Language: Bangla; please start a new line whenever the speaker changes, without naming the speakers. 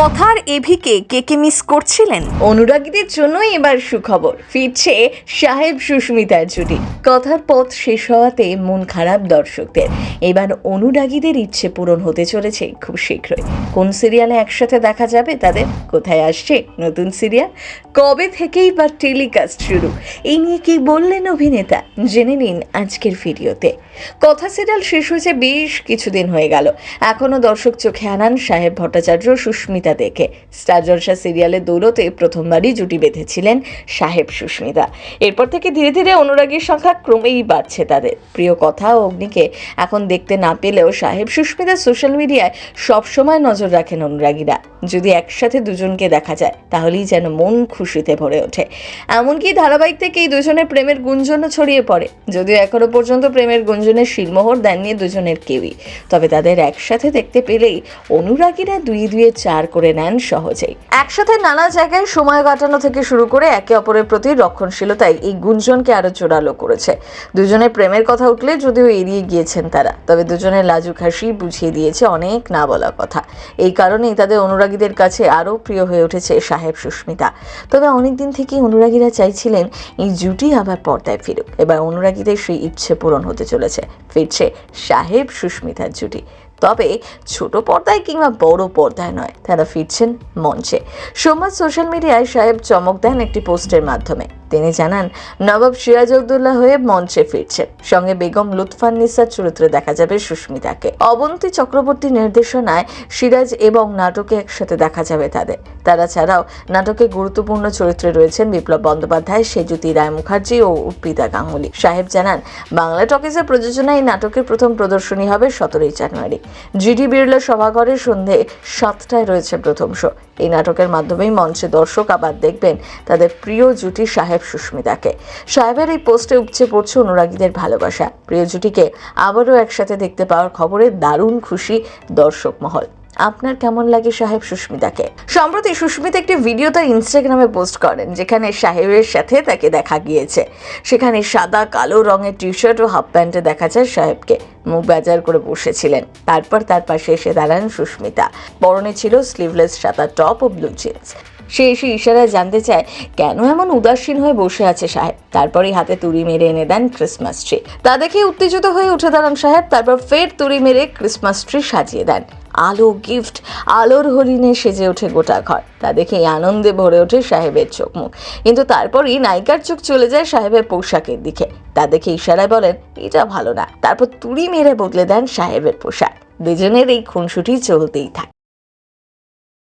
কথার এভিকে কে কে মিস করছিলেন? অনুরাগীদের জন্যই এবার সুখবর, ফিরছে সাহেব সুস্মিতার জুটি। কথার পথ শেষ হওয়াতে মন খারাপ দর্শকদের। এবার অনুরাগীদের ইচ্ছে পূরণ হতে চলেছে খুব শীঘ্রই। কোন সিরিয়ালে একসাথে দেখা যাবে তাদের? কোথায় আসছে নতুন সিরিয়াল? কবে থেকেই বা টেলিকাস্ট শুরু? এই নিয়ে কি বললেন অভিনেতা? জেনে নিন আজকের ভিডিওতে। কথা সিরিয়াল শেষ হয়েছে বেশ কিছুদিন হয়ে গেল, এখনো দর্শক চোখে আনান সাহেব ভট্টাচার্য সুস্মিতা দেখে। স্টার জলসা সিরিয়ালের দৌলতে প্রথমবারই জুটি বেঁধেছিলেন সাহেব সুস্মিতা। এরপর থেকে ধীরে ধীরে অনুরাগীর সংখ্যা ক্রমেই বাড়ছে তাদের। প্রিয় কথা ও অগ্নিকে এখন দেখতে না পেলেও সাহেব সুস্মিতা সোশ্যাল মিডিয়ায় সবসময় নজর রাখেন অনুরাগীরা। যদি একসাথে দুজনকে দেখা যায় তাহলেই যেন মন খুশিতে ভরে ওঠে। এমনকি ধারাবাহিক থেকে এই দুজনের প্রেমের গুঞ্জনও ছড়িয়ে পড়ে, যদিও এখনো পর্যন্ত প্রেমের গুঞ্জনের শিলমোহর দেননি দুজনের কেউই। তবে তাদের একসাথে দেখতে পেলেই অনুরাগীরা দুই দুয়ে চার করে নেন সহজেই। একসাথে নানা জায়গায় সময় কাটানো থেকে শুরু করে একে অপরের প্রতি রক্ষণশীলতাই এই গুঞ্জনকে আরো জোরালো করেছে। দুজনের প্রেমের কথা উঠলে যদিও এড়িয়ে গিয়েছেন তারা, তবে দুজনের লাজুক হাসি বুঝিয়ে দিয়েছে অনেক না বলা কথা। এই কারণেই তাদের অনুরাগীদের কাছে আরো প্রিয় হয়ে উঠেছে সাহেব সুস্মিতা। তবে অনেকদিন থেকেই অনুরাগীরা চাইছিলেন এই জুটি আবার পর্দায় ফিরুক। এবার অনুরাগীদের সেই ইচ্ছে পূরণ হতে চলেছে, ফিরছে সাহেব সুস্মিতার জুটি। তবে ছোট পর্দায় কিংবা বড় পর্দায় নয়, তারা ফিরছেন মঞ্চে। সোমবার সোশ্যাল মিডিয়ায় সাহেব চমক দেন একটি পোস্টের মাধ্যমে। তিনি জানান, নবাব সিরাজউদ্দৌলা হয়ে মঞ্চে ফিরছেন। সঙ্গে বেগম লুৎফান্নিসার চরিত্রে দেখা যাবে সুস্মিতাকে। অবন্তী চক্রবর্তীর নির্দেশনায় সিরাজ এবং নাটকে একসাথে দেখা যাবে তাদের। তারা ছাড়াও নাটকে গুরুত্বপূর্ণ চরিত্রে রয়েছেন বিপ্লব বন্দ্যোপাধ্যায়, সেজুতি রায় মুখার্জি ও উৎপিতা গাঙ্গুলি। সাহেব জানান, বাংলা টকিজের প্রযোজনায় এই নাটকের প্রথম প্রদর্শনী হবে 17 জানুয়ারি। জিডি বিড়লা সভাঘরে সন্ধে 7টায় রয়েছে প্রথম শো। এই নাটকের মাধ্যমেই মঞ্চে দর্শক আবার দেখবেন তাদের প্রিয় জুটি সাহেব সুস্মিতাকে। সাহেবের এই পোস্টে উপচে পড়ছে অনুরাগীদের ভালোবাসা। প্রিয় জুটিকে আবারও একসাথে দেখতে পাওয়ার খবরে দারুণ খুশি দর্শক মহল। আপনার কেমন লাগে সাহেব সুস্মিতাকে? সম্প্রতি সুস্মিতা একটি ভিডিও তার ইনস্টাগ্রামে পোস্ট করেন, যেখানে সাহেবের সাথে তাকে দেখা গিয়েছে। সেখানে সাদা কালো রঙের টি শার্ট ও হাফ প্যান্টে দেখা যায় সাহেবকে। মুখ বেজার করে বসেছিলেন। তারপর তার পাশে এসে দাঁড়ান সুস্মিতা। পরনে ছিল স্লিভলেস সাদা টপ ও ব্লু জিন্স। সে এসে ইশারায় জানতে চায় কেন এমন উদাসীন হয়ে বসে আছে সাহেব। তারপরই হাতে তুড়ি মেরে এনে দেন ক্রিসমাস ট্রি। তা দেখে উত্তেজিত হয়ে উঠে দাঁড়ান সাহেব। তারপর ফের তুড়ি মেরে ক্রিসমাস ট্রি সাজিয়ে দেন। আলো, গিফট, আলোর হরিণে সেজে ওঠে গোটা ঘর। তা দেখে আনন্দে ভরে ওঠে সাহেবের চোখ মুখ। কিন্তু তারপরই নায়িকার চোখ চলে যায় সাহেবের পোশাকের দিকে। তা দেখে ইশারায় বলেন, এটা ভালো না। তারপর তুড়ি মেরে বদলে দেন সাহেবের পোশাক। দুজনের এই খুনসুটি চলতেই থাকে।